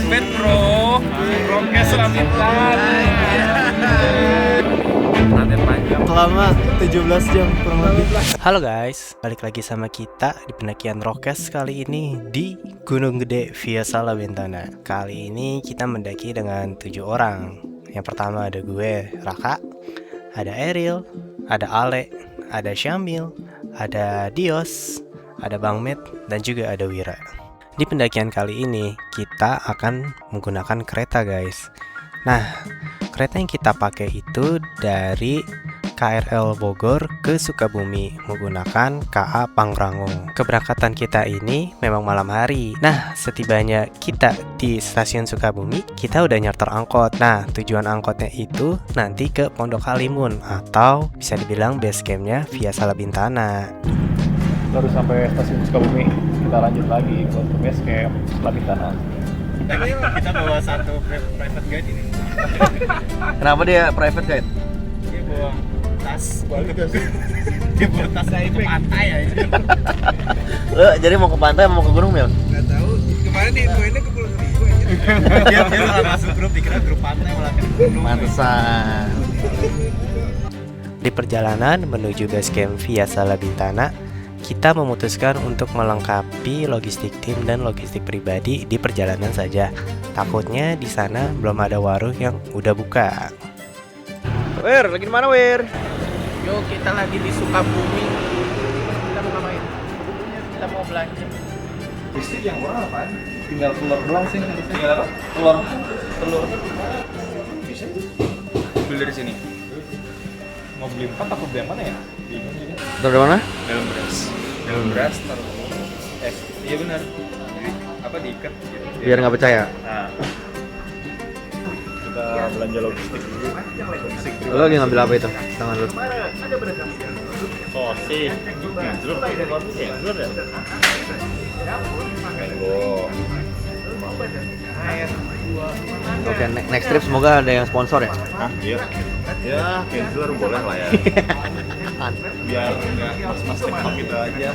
Ben bro, Rokes Ramintan. Nanti panjang. Selama 17 jam kurang lebih. Halo guys, balik lagi sama kita di pendakian Rokes kali ini di Gunung Gede via Salabintana. Kali ini kita mendaki dengan 7 orang. Yang pertama ada gue, Raka, ada Eril, ada Ale, ada Syamil, ada Dios, ada Bang Met, dan juga ada Wira. Di pendakian kali ini kita akan menggunakan kereta guys. Nah, kereta yang kita pakai itu dari KRL Bogor ke Sukabumi menggunakan KA Pangrango. Keberangkatan kita ini memang malam hari. Nah, setibanya kita di stasiun Sukabumi, kita udah nyarter angkot. Nah, tujuan angkotnya itu nanti ke Pondok Halimun atau bisa dibilang base campnya via Salabintana. Baru sampai stasiun Sukabumi, kita lanjut lagi buat ke base camp Salabintana. Kita bawa satu private guide ini. Kenapa dia private guide? Dia bawa tas dia bawa tas ke pantai aja. Jadi mau ke pantai mau ke gunung Mil? Nggak tahu, kemarin diinfoinnya ke Pulau Seribu aja. dia malah masuk grup, dikira grup pantai malah ke gunung. Pantesan. Di perjalanan menuju base camp via Salabintana, kita memutuskan untuk melengkapi logistik tim dan logistik pribadi di perjalanan saja. Takutnya di sana belum ada warung yang udah buka. Wir, lagi di mana Wir? Yo, kita lagi di Sukabumi. Kita mau ngapain? Kita mau belanja. Logistik yang kurang apaan? Tinggal telur doang sih. Tinggal apa? Telur. Bisa? Beli dari sini. Mau beli 4 atau beli yang mana ya? Bingung juga. Dari mana? Dalam beras taruh. Iya benar. Apa diikat gitu. Biar nggak percaya. Nah. Kita belanja logistik dulu. Lo lagi ngambil apa itu? Tangan lu. Sosis. Telur ya? Oke, next trip semoga ada yang sponsor ya. Hah? Iya. Ya, cancel boleh lah ya. Biar nggak mas TikTok gitu aja.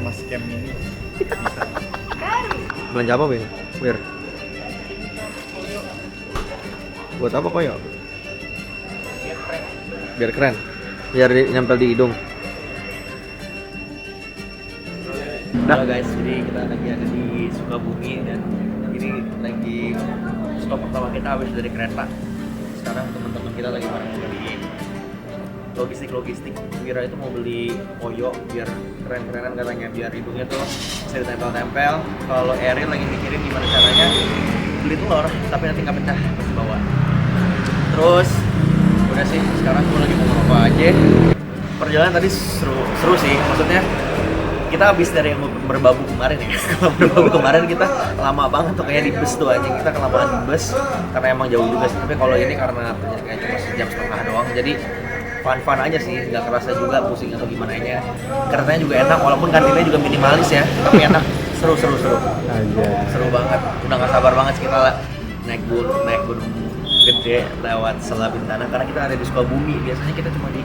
Mas camp ini bisa. Belanja apa Wir? Buat apa kok ya? Biar keren. Biar nempel di hidung. Halo guys, jadi kita lagi ada di Sukabumi dan ini lagi stop pertama kita habis dari kereta. Sekarang teman-teman kita lagi pada mau beli logistik. Wira itu mau beli oyo biar keren-kerenan katanya, biar hidungnya tuh bisa ditempel-tempel. Kalau Eril lagi mikirin gimana caranya beli telur tapi nanti nggak pecah pas bawa. Terus udah sih, sekarang gue lagi mau ngerokok aja. Perjalanan tadi seru sih, maksudnya kita habis dari yang berbabu kemarin ya. Kalau berbabu kemarin kita lama banget tuh kayak di bus tuh aja, kita kelamaan di bus karena emang jauh juga sih. Tapi kalau ini karena kayak cuma sejam setengah doang, jadi fun aja sih, nggak kerasa juga pusing atau gimana nya. Keretanya juga enak, walaupun kantinnya juga minimalis ya, tapi enak, seru banget. Udah nggak sabar banget sih kita naik gunung gede lewat Salabintana karena kita ada di Sukabumi. Biasanya kita cuma di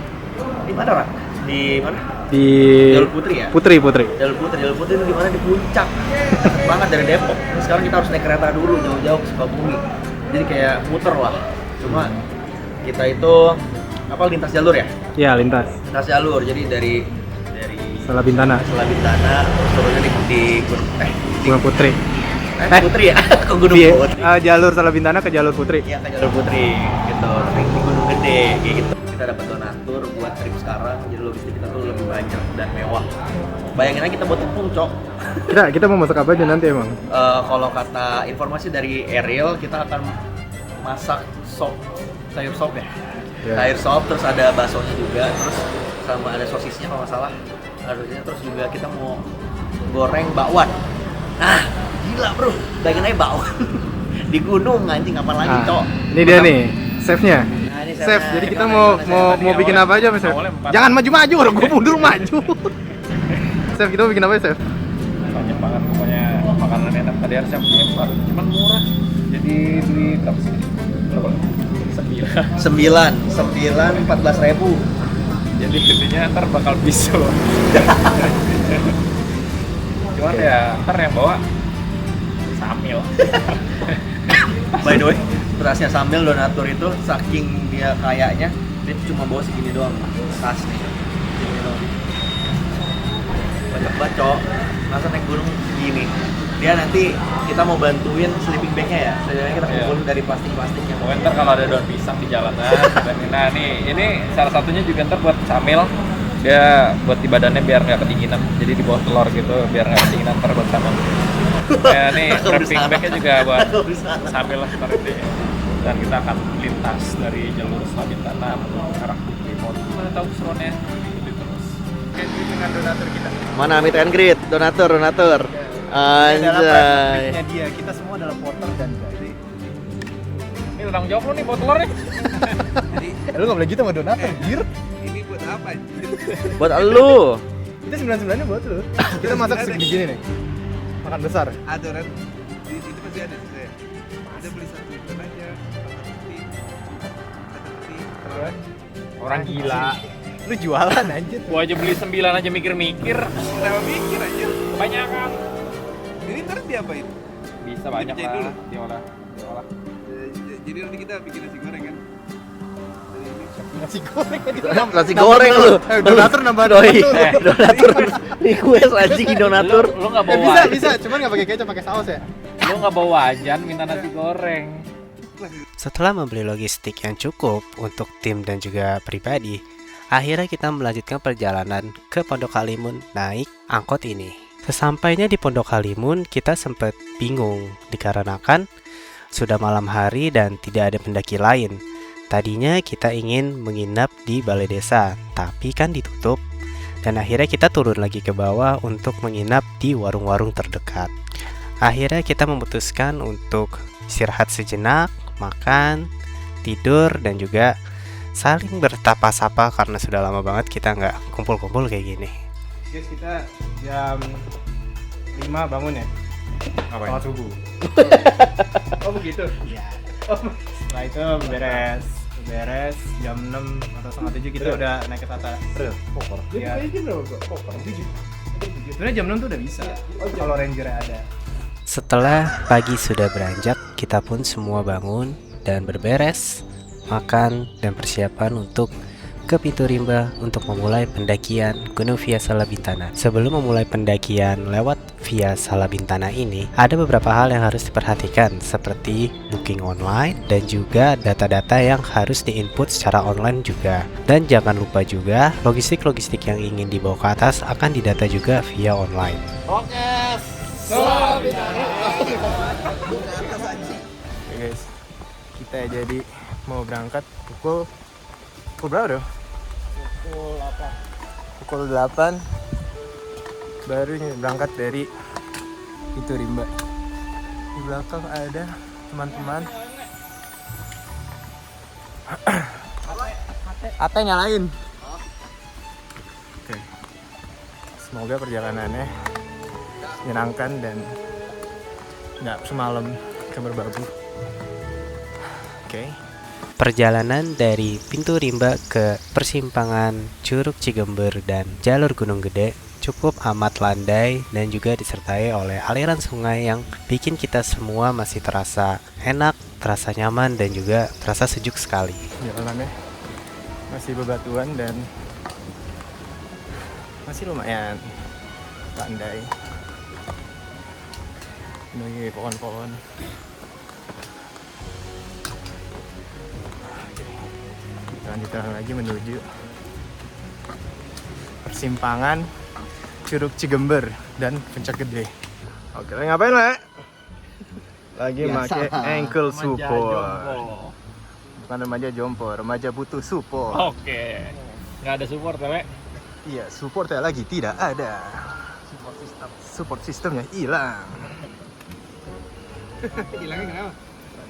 mana Rak? Di mana? Di Jalur Putri ya? Putri. Jalur Putri itu di mana? Di puncak. Banget dari Depok. Sekarang kita harus naik kereta dulu jauh-jauh ke Sukabumi. Jadi kayak muter lah. Cuma kita itu lintas jalur ya? Ya, lintas Lintas jalur. Jadi dari Salabintana terus turunnya di Gunung Putri. Putri ya? Ke Gunung Putri. Jalur Salabintana ke jalur Putri. Iya, ke Jalur Putri gitu. Tapi di Gunung Gede kayak gitu. Kita dapat donatur buat trip sekarang, jadi logistik kita tuh lebih banyak dan mewah. Bayangin aja kita buat tepung, Cok. Kita mau masak apa aja nanti emang? Kalau kata informasi dari Eril, kita akan masak sayur sop ya. Sayur sop, terus ada baksonya juga, terus sama ada sosisnya kalau nggak salah. Harusnya terus juga kita mau goreng bakwan. Nah, gila bro, bayangin aja bakwan di gunung anjing, apa lagi, Cok. Ini dia nih, chefnya. Nah, ini Chef, jadi kita mau bikin apa aja, Mas Chef? Jangan maju-maju, orang gue mundur maju. Chef, kita mau bikin apa ya, Chef? Banyak banget pokoknya makanan enak. Tadi harusnya beli cuman murah. Jadi beli berapa sih? Berapa? 14.000. Jadi intinya ntar bakal bisul. Cuman ya ntar yang bawa Samil. By the way, berasnya Sambil donatur itu saking dia kayaknya, dia cuma bawa segini doang tas nih. Segini doang. Banyak banget cowok, masa naik gunung gini. Dia nanti kita mau bantuin sleeping bag-nya ya. Sebenarnya kita kumpulin dari plastik-plastiknya. Pokoknya ntar kalau ada daun pisang di jalanan, nah nih ini salah satunya juga ntar buat Samil. Dia buat di badannya biar nggak kedinginan, jadi di bawah telur gitu biar nggak kedinginan ntar buat Samil. Ya nih sleeping bag-nya juga buat Samil lah ntar ini. Dan kita akan lintas dari jalur Salabintana menuju ke arah Limon. Mana tahu keseruannya? Ikuti terus. Oke, dengan donatur kita. Mana meet and greet, donatur. Anjay. Dia, kita semua adalah porter dan guide. Ini tanggung jawab lo nih buat telur nih. Lu nggak boleh gitu sama donatur, dir. Ini buat apa? Buat elu. Itu 99-nya buat lu. Kita masak segini gini nih. Makan besar. Ada kan? Itu pasti ada sih saya. Ada beli satu bulan aja. Orang gila. Lu jualan anjir. Gua aja beli 9 aja mikir-mikir. Kenapa mikir aja? Kebanyakan. Ini ntar diapain? Bisa banyak Dipecahin lah. dulu. Diolah. Jadi nanti kita bikin nasi goreng kan? Dari ini. Nasi goreng. Nasi goreng lu. Donatur nambah Doi. lu. Donatur request anjing donatur. Lu nggak bawa Bisa, wajan. bisa. Cuman nggak pakai kecap, pakai saus ya. Lu nggak bawa wajan, minta nasi goreng. Setelah membeli logistik yang cukup untuk tim dan juga pribadi, akhirnya kita melanjutkan perjalanan ke Pondok Halimun naik angkot ini. Sesampainya di Pondok Halimun, kita sempat bingung dikarenakan sudah malam hari dan tidak ada pendaki lain. Tadinya kita ingin menginap di balai desa, tapi kan ditutup. Dan akhirnya kita turun lagi ke bawah untuk menginap di warung-warung terdekat. Akhirnya kita memutuskan untuk istirahat sejenak, makan, tidur, dan juga saling bertapa-sapa karena sudah lama banget kita nggak kumpul-kumpul kayak gini. Guys, kita jam 5 bangun ya. Sholat subuh. Oh begitu? Iya. Setelah itu beres jam 6 atau setengah 7 kita udah naik ke atas. Koper. Iya. Koper 7. Sebenarnya jam 6 tuh udah bisa. Kalau ranger ada. Setelah pagi sudah beranjak, kita pun semua bangun dan berberes, makan, dan persiapan untuk ke Pintu Rimba untuk memulai pendakian Gunung Via Salabintana. Sebelum memulai pendakian lewat Via Salabintana ini, ada beberapa hal yang harus diperhatikan seperti booking online dan juga data-data yang harus diinput secara online juga. Dan jangan lupa juga logistik-logistik yang ingin dibawa ke atas akan didata juga via online. Oke guys, kita jadi mau berangkat pukul berapa dong? Pukul 8 baru nih berangkat dari Pintu Rimba. Di belakang ada teman-teman. Ate nyalain. Oke. Semoga perjalanannya menyenangkan dan nggak semalam kemerbabu. Oke. Perjalanan dari Pintu Rimba ke persimpangan Curug Cigember dan jalur Gunung Gede cukup amat landai dan juga disertai oleh aliran sungai yang bikin kita semua masih terasa enak, terasa nyaman, dan juga terasa sejuk sekali. Jalanannya masih bebatuan dan masih lumayan landai. Ini pohon-pohon. Lanjutan lagi menuju persimpangan Curug Cigember dan Puncak Gede. Oke, lagi ngapain, Le? Lagi pakai ankle support. Bukan remaja jompo, remaja butuh support. Oke. Nggak ada support, Le. Iya, supportnya lagi tidak ada. Support sistemnya hilang. Hilangnya kenapa?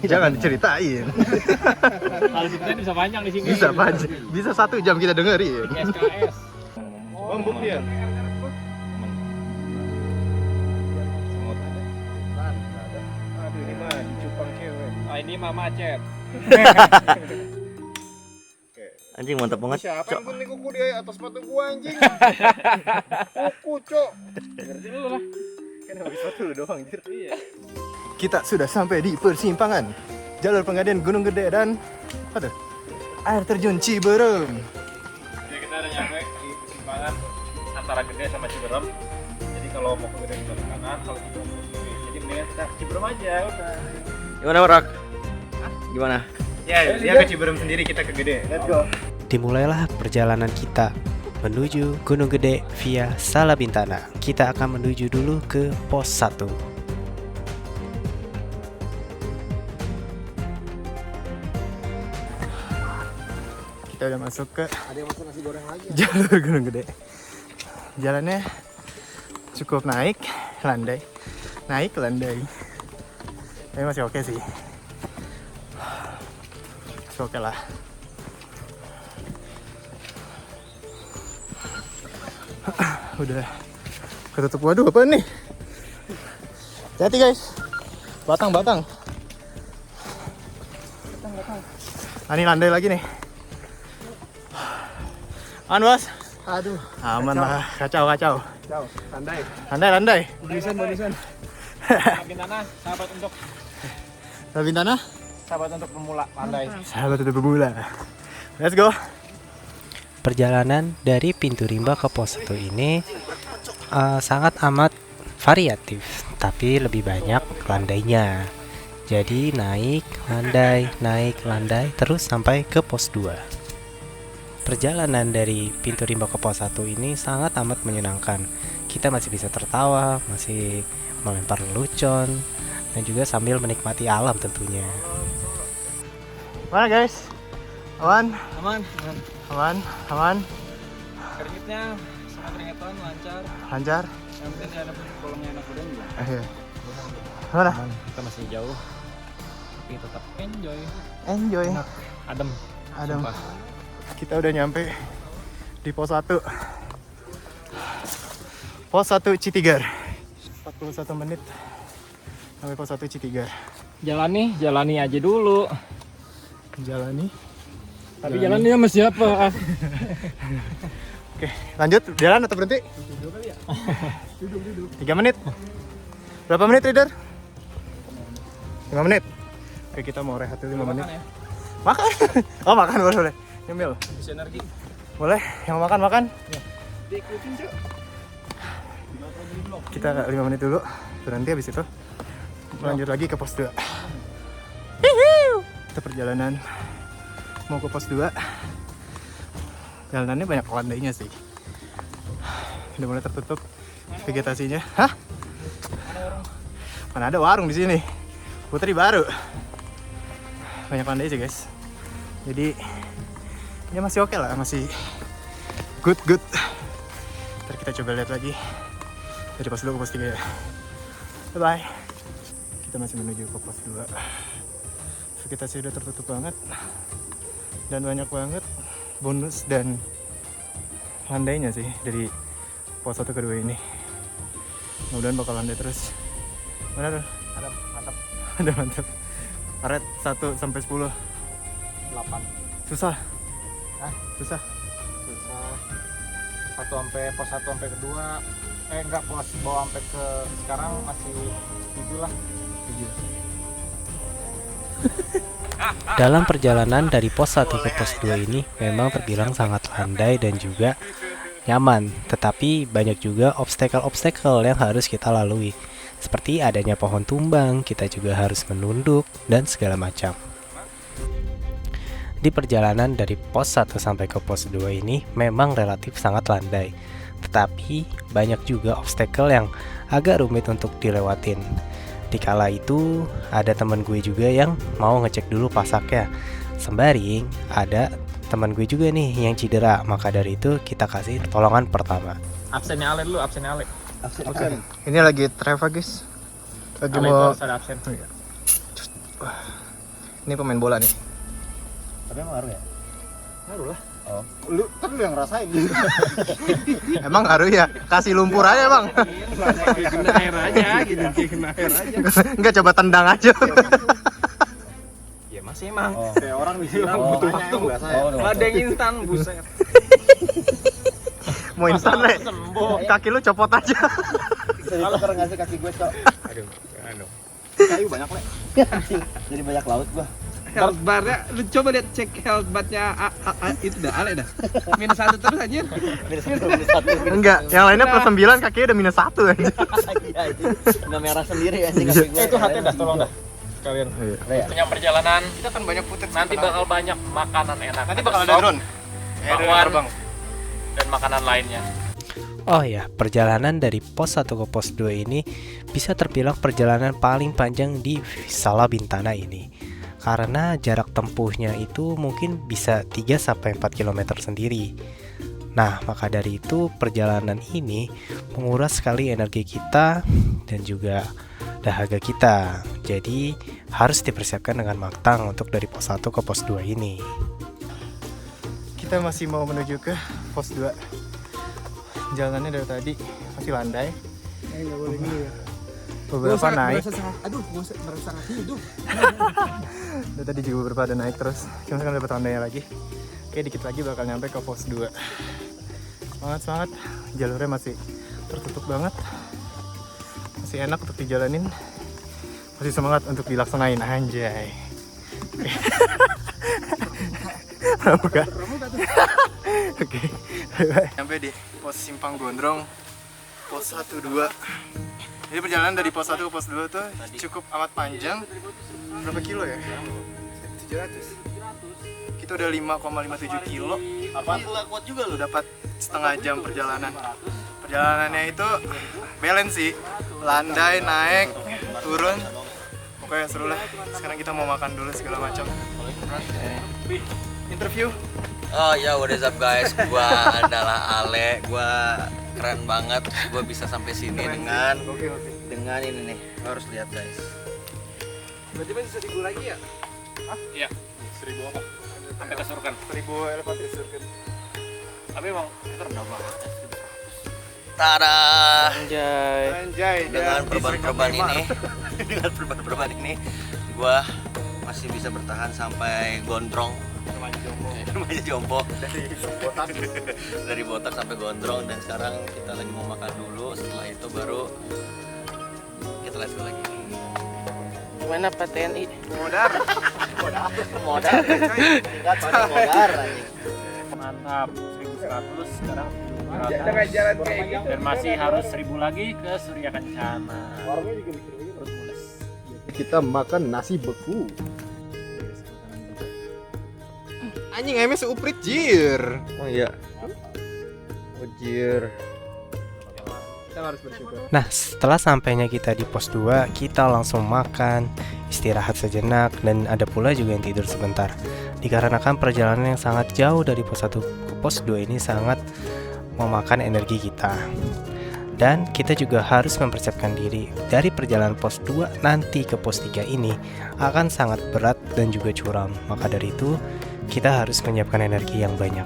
Jangan diceritain. Kalau ceritain bisa panjang di sini. Bisa panjang. Bisa 1 jam kita dengerin. SKS. Bambuk dia. Aduh, ini mah dicupang cewek. Ah, ini mah macet. Anjing mantap banget. Siapa yang gunting kuku di atas sepatu gua anjing? Kuku, Cok. Ngerti lu lah. Kan habis satu doang anjir. Iya. Kita sudah sampai di persimpangan jalur Pengadaan Gunung Gede dan apa tuh? Air terjun Ciberem. Jadi kita udah nyampe di persimpangan antara Gede sama Ciberem. Jadi kalau mau ke Gede kita ke kanan, kalau Ciberem ke kiri. Jadi mendingan kita ke Ciberem aja udah. Gimana Rak? Gimana? Ya, dia ke Ciberem sendiri, kita ke Gede. Let's go. Dimulailah perjalanan kita menuju Gunung Gede via Salabintana. Kita akan menuju dulu ke pos 1. Kita udah masuk ke jalur Gunung Gede. Jalannya cukup naik, landai. Naik, landai. Tapi masih oke sih. Masih oke lah. Udah ketutup. Waduh, apa nih? Hati guys. Batang. Ini landai lagi nih. Bos. Aduh, Aman lah, kacau. Landai. bonusan. Bintana, sahabat untuk Bintana? pemula, landai. Sahabat itu bermula. Let's go. Perjalanan dari pintu rimba ke pos 1 ini sangat amat variatif, tapi lebih banyak landainya. Jadi naik, landai, terus sampai ke pos 2. Perjalanan dari pintu rimba ke pos 1 ini sangat amat menyenangkan. Kita masih bisa tertawa, masih melempar lelucon, dan juga sambil menikmati alam tentunya. Mana guys? Aman. Keringetnya sama keringetan Lancar. yang penting ada kolongnya enak udah juga. Iya. Mana? Kita masih jauh tapi tetap enjoy. Adem. Sumpah. Kita udah nyampe di pos 1. Pos 1 Citigar. 41 menit sampai pos 1 Citigar. Jalani aja dulu. Jalani. Tapi jalannya sama siapa? Oke, lanjut. Jalan atau berhenti? 3 menit. Berapa menit, Reader? 5 menit. Oke, kita mau rehat dulu 5 menit. Makan? Oh, makan boleh. Nyemil. Bisa energi. Boleh, yang mau makan. Diikutin, Cok. Kita 5 menit dulu. Berhenti habis itu. Lanjut lagi ke pos 2. Kita perjalanan mau ke pos 2. Jalanannya banyak landainya sih. Udah mulai tertutup vegetasinya. Hah? Mana ada warung di sini? Putri baru. Banyak landai sih guys. Jadi ya masih oke lah, masih good. Ntar kita coba lihat lagi dari pos 2 ke pos 3 ya. Bye. Kita masih menuju ke pos 2. Vegetasi udah tertutup banget dan banyak banget bonus dan landainya sih dari pos 1 ke 2 ini. Mudah-mudahan bakal landai terus. Mana tuh? Ada mantap. Karet 1 sampai 10. 8. Susah. Susah. 1 sampai pos 1 sampai ke 2. Enggak, pos bawah sampai ke sekarang masih 7 lah. 7. Dalam perjalanan dari pos 1 ke pos 2 ini memang terbilang sangat landai dan juga nyaman, tetapi banyak juga obstacle yang harus kita lalui. Seperti adanya pohon tumbang, kita juga harus menunduk dan segala macam. Di perjalanan dari pos 1 sampai ke pos 2 ini memang relatif sangat landai, tetapi banyak juga obstacle yang agak rumit untuk dilewatin. Dikala itu ada teman gue juga yang mau ngecek dulu pasaknya. Sembari ada teman gue juga nih yang cedera, maka dari itu kita kasih pertolongan pertama. Absennya Ale dulu, absennya Ale. Absen. Ini lagi Treva guys. Lagi Ale itu mau. harus ada absen. Ini pemain bola nih. Tapi emang ngaruh ya? Ngaruh lah. Lu kan lu yang rasain. Emang ngaruh ya? Kasih lumpur aja bang. Kena air aja gitu, kena air aja. Enggak, coba tendang aja. Ya masih emang. Kayak orang bilang butuh waktu. Ada yang instan, buset. Mau instan le. Kaki lu copot aja. Bisa ditukar nggak sih kaki gue, Cok? Aduh, anu. Kayu banyak le. Jadi banyak laut gua. Health bar-nya, lu coba lihat cek health bar-nya itu dah, Ale dah. -1 terus anjir. -1. Enggak, yang lainnya +9 kakinya udah -1 aja. Iya, itu nggak merah sendiri anjing kaki gue. Itu hati dah, tolong dah. Kalian. Punya perjalanan Kita kan banyak footage. nanti bakal banyak makanan enak. Nanti bakal ada drone. bakwan, dan makanan lainnya. Oh ya, perjalanan dari pos 1 ke pos 2 ini bisa terbilang perjalanan paling panjang di Visalah Bintana ini. Karena jarak tempuhnya itu mungkin bisa 3-4 km sendiri. Nah, maka dari itu perjalanan ini menguras sekali energi kita dan juga dahaga kita. Jadi harus dipersiapkan dengan matang untuk dari pos 1 ke pos 2 ini. Kita masih mau menuju ke pos 2. Jalanannya dari tadi masih landai. Enggak boleh gini ya. Beberapa naik. Merasa sangat hidup. Dan tadi juga beberapa ada naik terus. Cuma sekarang dapat landainya lagi. Oke, dikit lagi bakal nyampe ke pos 2. Semangat. Jalurnya masih tertutup banget. Masih enak untuk dijalanin. Masih semangat untuk dilaksanain, anjay. Pramuka. Oke. Sampai di pos Simpang Gondrong. Pos 1 2. Jadi perjalanan dari pos 1 ke pos 2 tuh cukup amat panjang. Berapa kilo ya? 700. Kita udah 5,57 kilo. Apa? Kuat juga lu. Dapat setengah jam perjalanan. Perjalanannya itu balance sih. Landai, naik, turun. Pokoknya seru lah. Sekarang kita mau makan dulu segala macam. Interview. Oh ya, what is up guys? Gua adalah Ale. Gua keren banget. Gua bisa sampai sini dengan ini nih. Lo harus lihat guys. Berarti masih 1000 lagi ya? Iya, 1000 apa? Sampai ke Surken. 1000 elevator circuit. Tapi emang kita rendah banget. Tada! Anjay. Dengan perban-perban ini, dengan perban-perban ini, gua masih bisa bertahan sampai Gondrong. Remaja Jompo. Dari Botak sampai Gondrong, dan sekarang kita lagi mau makan dulu. Setelah itu baru kita let's go lagi. Gimana Pak TNI? Modar. Modal. Mantap, 1100 sekarang. Dengan jalan kayak gitu. Dan masih harus 1000 lagi ke Surya Kencana. Perut mules. Kita makan nasi beku. Anjing MS uprit jir. Oh iya. Ojir. Kita harus bersyukur. Nah, setelah sampainya kita di pos 2, kita langsung makan, istirahat sejenak, dan ada pula juga yang tidur sebentar. Dikarenakan perjalanan yang sangat jauh dari pos 1 ke pos 2 ini sangat memakan energi kita. Dan kita juga harus mempersiapkan diri dari perjalanan pos 2 nanti ke pos 3 ini akan sangat berat dan juga curam. Maka dari itu, kita harus menyiapkan energi yang banyak.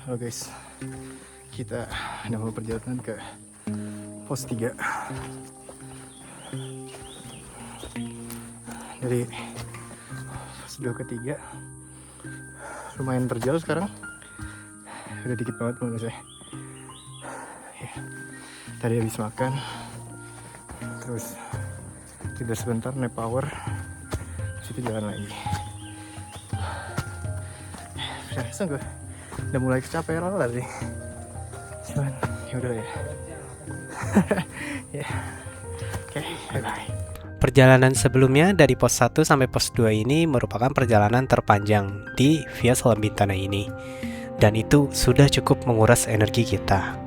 Halo guys, kita udah mau perjalanan ke pos 3. Dari pos 2 ke 3 lumayan terjauh sekarang. Udah dikit banget menurut saya. Ya, tadi habis makan, terus tidur sebentar, naik power, terus itu jalan lagi. Biasa gue udah mulai kecapean lah sih, cuman yaudah ya. Ya, oke, bye. Perjalanan sebelumnya dari pos 1 sampai pos 2 ini merupakan perjalanan terpanjang di Via Salah Bintana ini. Dan itu sudah cukup menguras energi kita.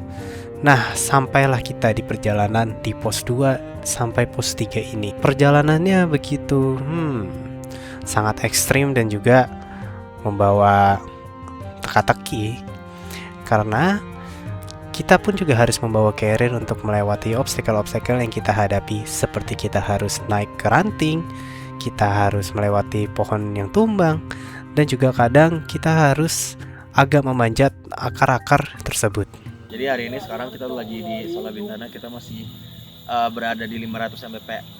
Nah, sampailah kita di perjalanan di pos 2 sampai pos 3 ini. Perjalanannya begitu sangat ekstrim dan juga membawa teka-teki. Karena kita pun juga harus membawa carrier untuk melewati obstacle-obstacle yang kita hadapi. Seperti kita harus naik ke ranting, kita harus melewati pohon yang tumbang, dan juga kadang kita harus agak memanjat akar-akar tersebut. Jadi hari ini sekarang kita lagi di Salah Bintana. Kita masih berada di 500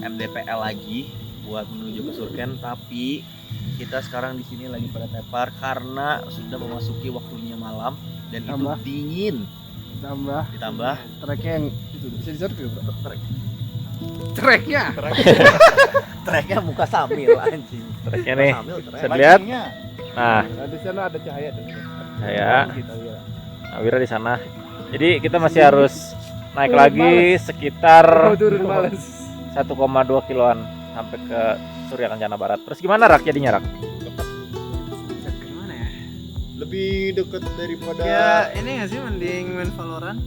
mdpl lagi buat menuju ke Surken. Tapi kita sekarang di sini lagi pada tepar karena sudah memasuki waktunya malam dan itu dingin. ditambah treknya yang itu bisa disorot juga bro. Treknya treknya muka Samil anjing. Treknya nih. Samil trek. Bisa dilihat. Nah, di sana ada cahaya tuh. saya Awira di sana. Jadi kita masih harus naik lagi sekitar turun males. 1,2 kiloan sampai ke Surya Kencana Barat. Terus gimana Rak jadinya Rak? Gimana ya? Lebih deket daripada Ya ini nggak sih mending main Valorant?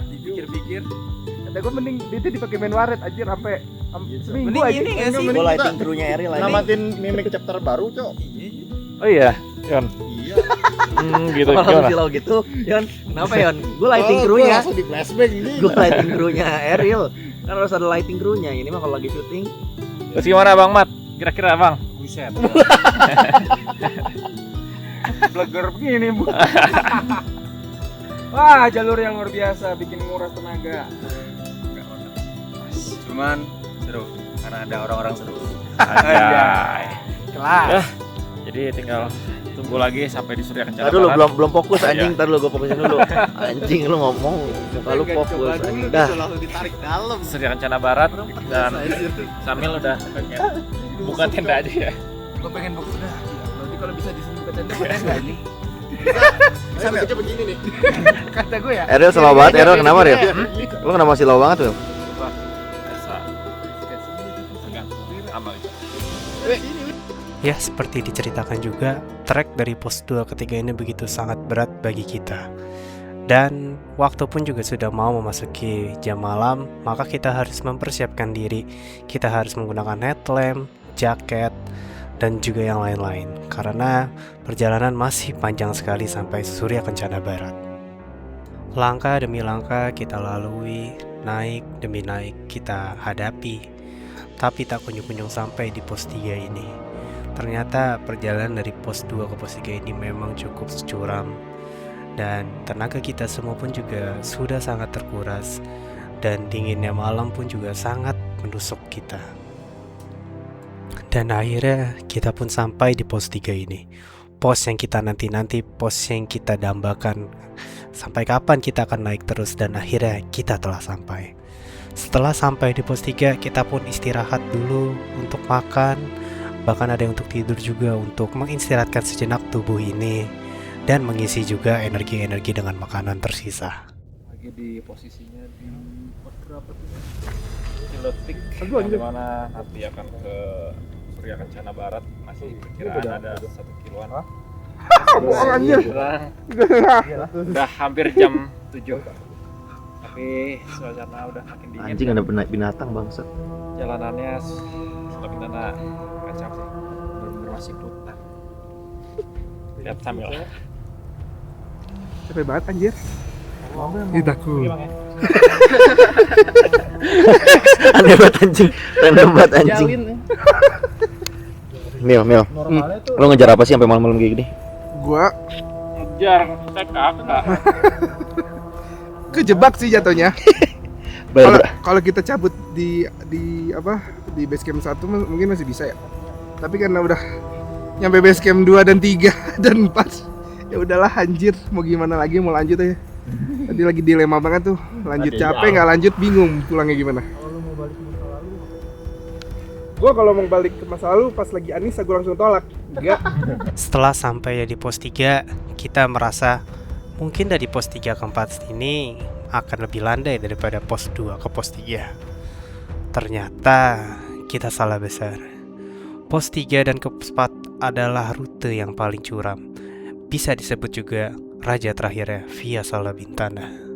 Dipikir-pikir. Kata gue mending itu dipakai main waret anjir sampai seminggu Mending aja. ini nggak sih? Gue lighting crew-nya Eril aja. namatin mimik chapter baru, Cok. Oh iya, Yon. Iya. Gitu Kalau gimana? silau gitu, Yon, kenapa Yon? Gue lighting crew-nya. Langsung di flashback ini. Gue lighting crew-nya Eril. Kan harus ada lighting crew-nya. Ini mah kalau lagi syuting. Terus gimana Bang Mat? Kira-kira Bang? Buset. Bleger begini bu. Wah jalur yang luar biasa, bikin nguras tenaga. Cuman seru karena ada orang-orang seru. Anjay. Kelas. Jadi tinggal tunggu lagi sampai di Surya Kencana Tadi dulu Barat. belum fokus anjing. Tadi dulu gue fokusin dulu. Anjing lu ngomong, muka lu fokus anjing. Dah. Langsung ditarik dalam. Surya Kencana Barat dan Samil udah pengen buka tenda aja ya. Gue pengen buku dah. Nanti kalau bisa di sini buka tenda enggak ini. Bisa baca begini nih. Kata gue ya. Eril slow banget, Eril kenapa Ril? Lu kenapa slow banget Ril? Biasa. Tergantung amal itu. Ya, seperti diceritakan juga, trek dari pos 2 ketiga ini begitu sangat berat bagi kita. Dan waktu pun juga sudah mau memasuki jam malam, maka kita harus mempersiapkan diri. Kita harus menggunakan headlamp, jaket, dan juga yang lain-lain. Karena perjalanan masih panjang sekali sampai Surya Kencana Barat. Langkah demi langkah kita lalui, naik demi naik kita hadapi. Tapi tak kunjung-kunjung sampai di pos 3 ini. Ternyata perjalanan dari pos 2 ke pos 3 ini memang cukup curam. Dan tenaga kita semua pun juga sudah sangat terkuras. Dan dinginnya malam pun juga sangat menusuk kita. Dan akhirnya kita pun sampai di pos 3 ini. Pos yang kita nanti-nanti, pos yang kita dambakan. Sampai kapan kita akan naik terus, dan akhirnya kita telah sampai. Setelah sampai di pos 3, kita pun istirahat dulu untuk makan. Bahkan ada yang untuk tidur juga, untuk mengistirahatkan sejenak tubuh ini. Dan mengisi juga energi-energi dengan makanan tersisa. Lagi di posisinya di pos berapa tuh? Ciletik, yang dimana nanti akan ke Surya Kencana Barat. Masih perkiraan ada 1 kiloan. Bohong anjir. Udah hampir jam 7. Tapi suasana udah makin dingin. Anjing ada binatang bangsat. Jalanannya lebih nana kacau sih. Bener-bener masih hutan. Lihat Samil. Capek banget anjir. Ih takut. Aneh banget anjing. Random banget anjing. Mil, lu ngejar apa sih sampai malam-malam kayak gini? Gua Ngejar kakak. kejebak sih jatuhnya. Kalau kita cabut di apa di base camp 1 mungkin masih bisa ya. Tapi karena udah nyampe base camp 2 dan 3 dan 4, ya udahlah anjir, mau gimana lagi, mau lanjut aja. Tadi lagi dilema banget tuh, lanjut capek nggak lanjut bingung pulangnya gimana. Gua kalau mau balik ke masa lalu pas lagi Anissa gua langsung tolak. Enggak. Setelah sampai di pos 3, kita merasa mungkin dari pos 3 ke 4 ini akan lebih landai daripada pos 2 ke pos 3. Ternyata kita salah besar. Pos 3 dan ke pos 4 adalah rute yang paling curam. Bisa disebut juga raja terakhirnya Via Sala Bintana.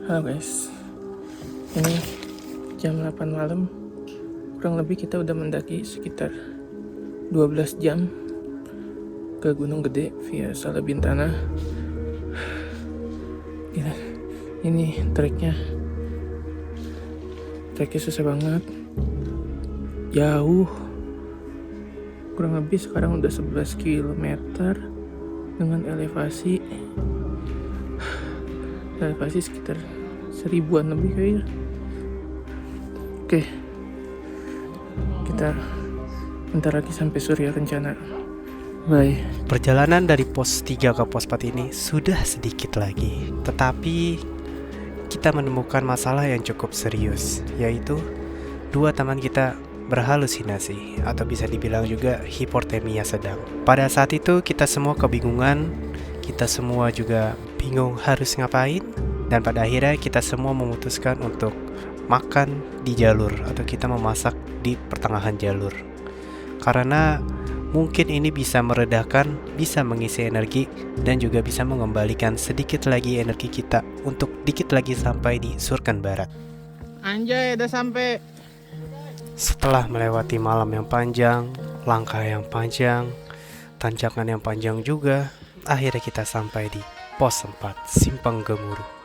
Halo guys, ini jam 8 malam. Kurang lebih kita udah mendaki sekitar 12 jam ke Gunung Gede via Sala Bintana. Gila, ini treknya susah banget, jauh. Kurang lebih sekarang udah 11 km dengan elevasi sekitar 1000-an lebih kayaknya. Oke, kita bentar lagi sampai Surya Kencana. Bye. Perjalanan dari pos 3 ke pos 4 ini sudah sedikit lagi, tetapi kita menemukan masalah yang cukup serius, yaitu dua teman kita berhalusinasi atau bisa dibilang juga hipotermia sedang. Pada saat itu kita semua kebingungan, kita semua juga bingung harus ngapain, dan pada akhirnya kita semua memutuskan untuk makan di jalur atau kita memasak di pertengahan jalur. Karena mungkin ini bisa meredakan, bisa mengisi energi, dan juga bisa mengembalikan sedikit lagi energi kita untuk dikit lagi sampai di Surkan Barat. Anjay, udah sampai. Setelah melewati malam yang panjang, langkah yang panjang, tanjakan yang panjang juga, akhirnya kita sampai di pos 4 Simpang Gemuruh.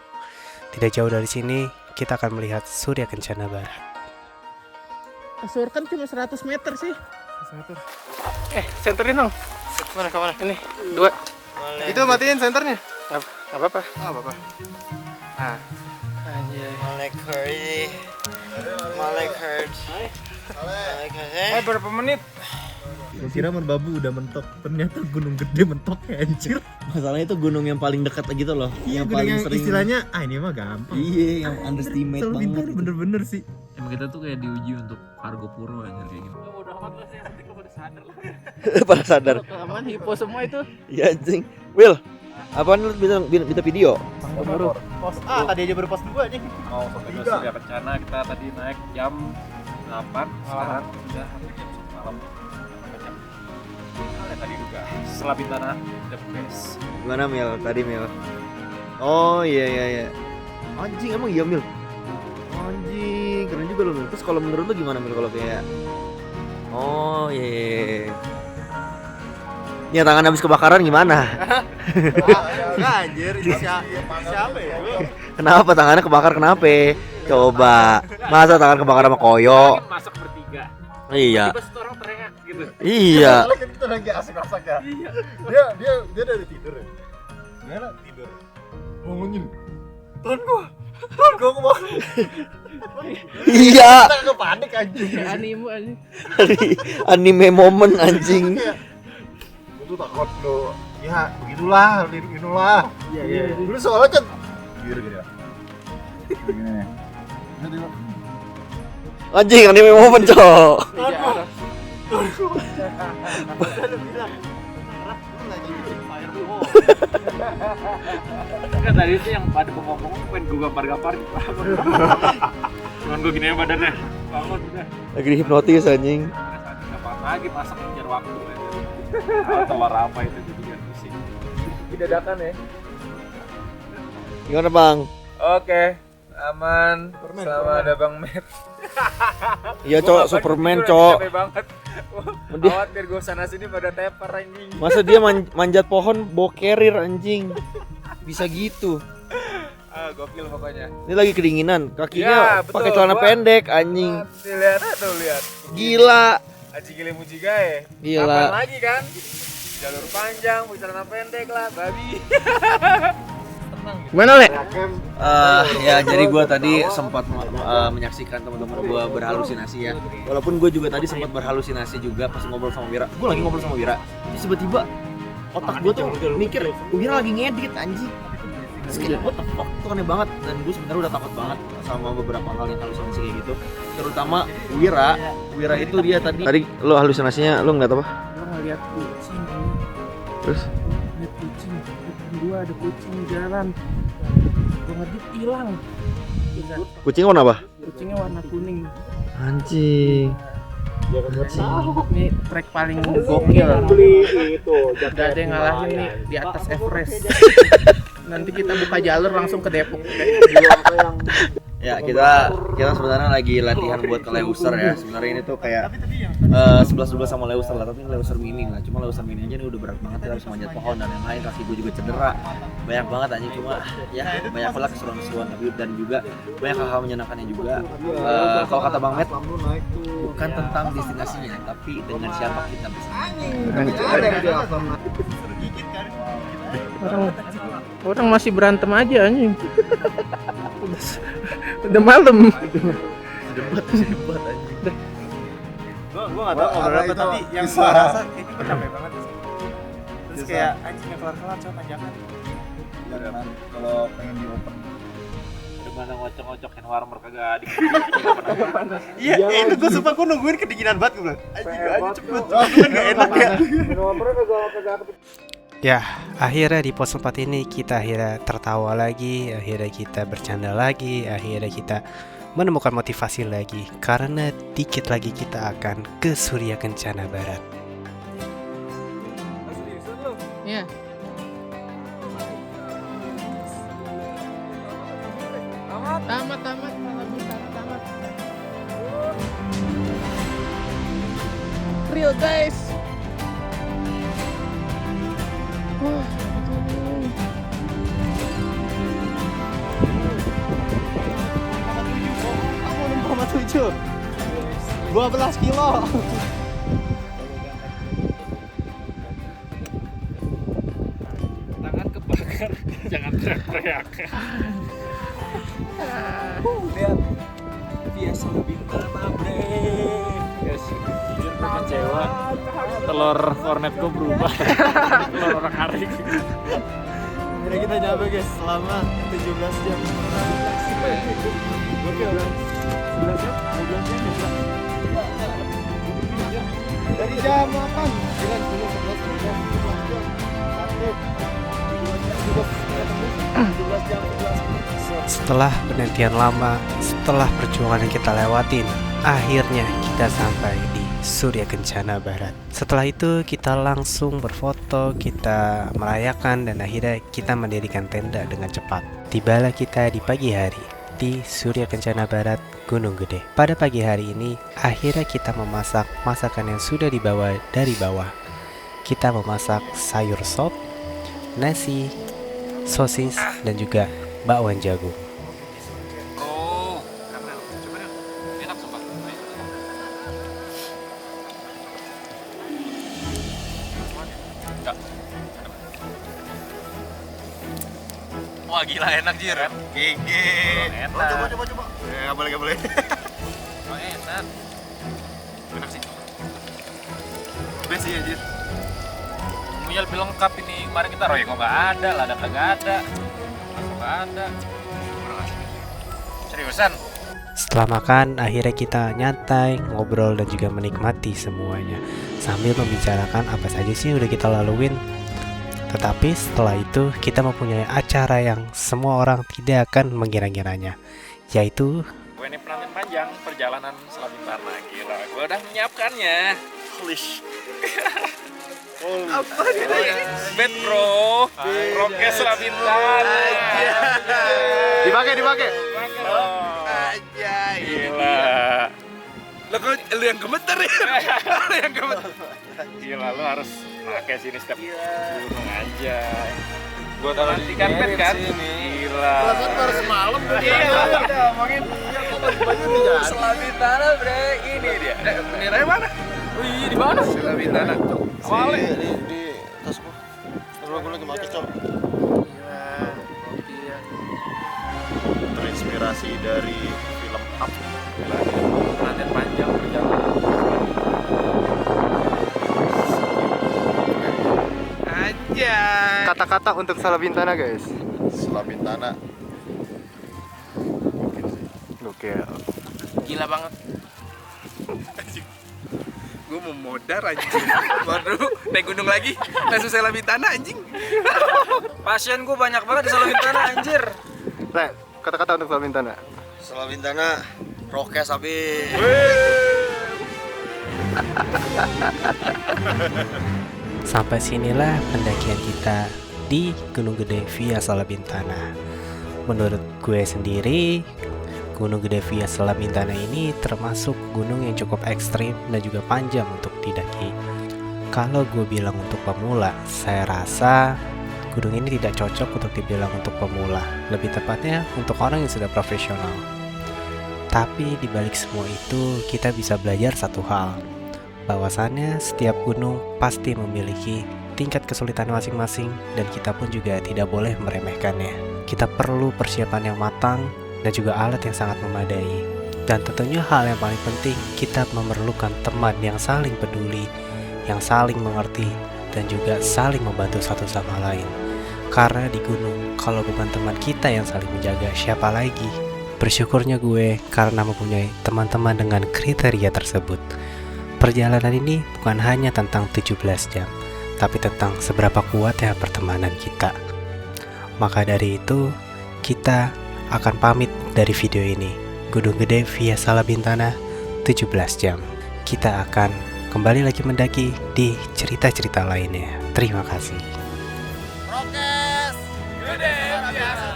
Tidak jauh dari sini, kita akan melihat Surya Kencana Barat. Surkan cuma 100 meter sih. Senterin dong. Mana ke mana? Ini 2. Itu matiin senternya. Apa-apa. Apa-apa. Malek hurt. Malek hurt. Berapa menit? Gue kira merbabu udah mentok, ternyata gunung gede mentok ya anjir. Masalahnya itu gunung yang paling dekat gitu loh. Iya, yang paling sering istilahnya ini mah gampang. Iya, yang underestimate banget. Bener-bener sih. Emang kita tuh kayak diuji untuk Argo Puro aja kayak gitu. Pada sadar. Aman hipo semua itu. Iya anjing. Will, apaan lu bisa video? Pos A tadi aja baru pos 2 nih. Mau sampai ke Surya Kencana kita tadi naik jam 8, sekarang udah hampir jam 1 malam. Sampai jam tadi juga setelah Bintana the best. Gimana Mil? Tadi Mil. Oh iya. Anjing emang iya Mil. Anjing, keren juga lu Mil. Terus kalau menurut lu gimana Mil kalau kayak oh iya. Ya tangan habis kebakaran gimana? Anjir, ini siapa ya? Kenapa tangannya kebakar kenapa? Coba. Masa tangan kebakar sama koyo? Masak bertiga. Iya. Tiba-tiba orang teriak gitu. Iya. Kita lagi asik-asik ya. Dia dari tidur ya. Gimana tidur? Bangunin. Tuan gua mau. Iya. Kita panik anjing. Anime anjing. Anime momen anjing. Itu takut lo. Ya begitulah, inilah. Iya. Dulu soalnya kan gitu ya. Gini. Anjing anime momen, Cok. Kan tadi itu yang pada ngomong pengen gue gapar-gapar. Cuman gue gini aja badannya. Bangun udah. Lagi dihipnotis anjing. Gampang lagi masak ngejar waktu aja. Telur apa itu jadi kan pusing. Dadakan ya. Gimana, Bang? Oke, aman. Sama ada Bang Met. Iya, Cok, Superman, Cok. Capek banget. Dia- Khawatir gue sana sini pada tepar anjing. Masa dia manjat pohon bawa carrier anjing. Bisa gitu. Gokil pokoknya. Ini lagi kedinginan, Ya, kakinya betul. pakai celana Gua- pendek anjing. Lihat tuh, lihat. Gila. Aji gile mujigae. Gila. Kapan lagi kan? Jalur panjang, celana pendek lah, babi. Gimana, Le? Ya jadi gue tadi sempat menyaksikan teman-teman gue berhalusinasi ya. Walaupun gue juga tadi sempat berhalusinasi juga pas ngobrol sama Wira. Gue lagi ngobrol sama Wira, terus tiba-tiba otak gue tuh mikir Wira lagi ngedit anjing. Terus kayak what the fuck, itu aneh banget. Dan gue sebenarnya udah takut banget sama beberapa hal yang halusinasi kayak gitu. Terutama Wira itu dia tadi lo halusinasinya lo ngeliat apa? Gua ngeliat kucing. Terus? Ngeliat kucing. Depan gua ada kucing jalan. Gua ngedit hilang. Kucing warna apa? Kucingnya warna kuning. Anjing. Ini track paling gokil. Gak ada yang ngalahin nih di atas Everest. Nanti kita buka jalur langsung ke Depok. Ya kita sebenarnya lagi latihan buat ke Leuser ya. Sebenarnya ini tuh kayak 11-12 sama Leuser lah, tapi ini Leuser mini lah. Cuma Leuser mini aja ini udah berat banget, kita harus manjat pohon dan yang lain. Kaki gue juga cedera, banyak banget anjing. Cuma ya banyak pula keseruan-keseruan, tapi dan juga banyak hal-hal menyenangkannya juga. Kalau kata Bang Met, bukan tentang destinasinya, tapi dengan siapa kita bersama. Orang masih berantem aja anjing. Udah malam. Gue nggak tahu ngobrol apa tapi yang gue rasa kayaknya gue capek banget sih. Terus kayak anjing nggak kelar-kelar coba panjangan. Ya kan kalau pengen di open. Gimana ngocok-ngocokin warmer kagak di. Iya, itu gue sumpah gue nungguin kedinginan banget gue bilang. Anjing cepet. Kan nggak enak ya. Ya, akhirnya di pos 4 ini kita akhirnya tertawa lagi, akhirnya kita bercanda lagi, akhirnya kita menemukan motivasi lagi. Karena dikit lagi kita akan ke Surya Kencana Barat. Iya. Tamat. Real guys. Wah. Kamu 6,7 12 kilo. Tangan kebakar. Jangan teriak-teriak. Lihat biasa lebih bre. Yes, jujur gue kecewa. Telur kornet gue berubah. Telur orang arik. Akhirnya kita nyampe guys selama 17 jam. Oke udah 11 jam? 12 jam ya? Dari jam 8 9, 10, 11, 12, 13 jam 17 jam 11. Setelah penantian lama, setelah perjuangan yang kita lewatin, akhirnya kita sampai di Surya Kencana Barat. Setelah itu kita langsung berfoto, kita merayakan, dan akhirnya kita mendirikan tenda dengan cepat. Tibalah kita di pagi hari di Surya Kencana Barat, Gunung Gede. Pada pagi hari ini, akhirnya kita memasak masakan yang sudah dibawa dari bawah. Kita memasak sayur sop, nasi, sosis, dan juga bakwan jagung. Oh, enak sumpah. Enggak. Wah gila enak Jir. Gigi. Enak. Coba. Nggak boleh. Oh, enak. Enak sih. Best ya, Jir. Punya lebih lengkap ini. Kemarin kita royong kok nggak ada, lada kagak ada, nggak ada. Seriusan? Setelah makan, akhirnya kita nyantai, ngobrol, dan juga menikmati semuanya sambil membicarakan apa saja sih yang udah kita laluin. Tetapi setelah itu kita mempunyai acara yang semua orang tidak akan mengira-ngiranya, yaitu Gue ini penantian panjang perjalanan Selabintana. Gila, gue udah menyiapkannya. Apa ini? Bed bro, Rokes Selabintana. Dipakai. Gila. Lo kok lu yang gemeter ya? Lu yang gemeter. Gila, lu harus pakai sini setiap gunung aja. Gua taruh di karpet kan? Gila. Baru semalam tuh dia. Kita ngomongin Selabintana bre, ini dia. Nilai mana? Oh iya di mana? Selabintana. Awalnya Di tas gua. Terus gua lagi pakai cok. Terinspirasi dari film Up. penantian panjang perjalanan. Anjay. Kata-kata untuk Selabintana guys. Selabintana. Oke. Gila banget. Gue mau modar anjing. Baru naik gunung lagi. Langsung Selabintana anjing. Pasien gue banyak banget di Selabintana anjir. Nah, kata-kata untuk Selabintana. Selabintana rokes habis. sampai sinilah pendakian kita di Gunung Gede via Selabintana. Menurut gue sendiri, Gunung Gede via Selabintana ini termasuk gunung yang cukup ekstrim dan juga panjang untuk didaki. Kalau gue bilang untuk pemula, saya rasa gunung ini tidak cocok untuk dibilang untuk pemula. Lebih tepatnya untuk orang yang sudah profesional. Tapi di balik semua itu, kita bisa belajar satu hal, bahwasannya setiap gunung pasti memiliki tingkat kesulitan masing-masing, dan kita pun juga tidak boleh meremehkannya. Kita perlu persiapan yang matang dan juga alat yang sangat memadai. Dan tentunya hal yang paling penting, kita memerlukan teman yang saling peduli, yang saling mengerti, dan juga saling membantu satu sama lain. Karena di gunung, kalau bukan teman kita yang saling menjaga, siapa lagi? Bersyukurnya gue karena mempunyai teman-teman dengan kriteria tersebut. Perjalanan ini bukan hanya tentang 17 jam, tapi tentang seberapa kuat ya pertemanan kita. Maka dari itu, kita akan pamit dari video ini. Gunung Gede via Salabintana 17 jam. Kita akan kembali lagi mendaki di cerita-cerita lainnya. Terima kasih. Rokes Gede biasa.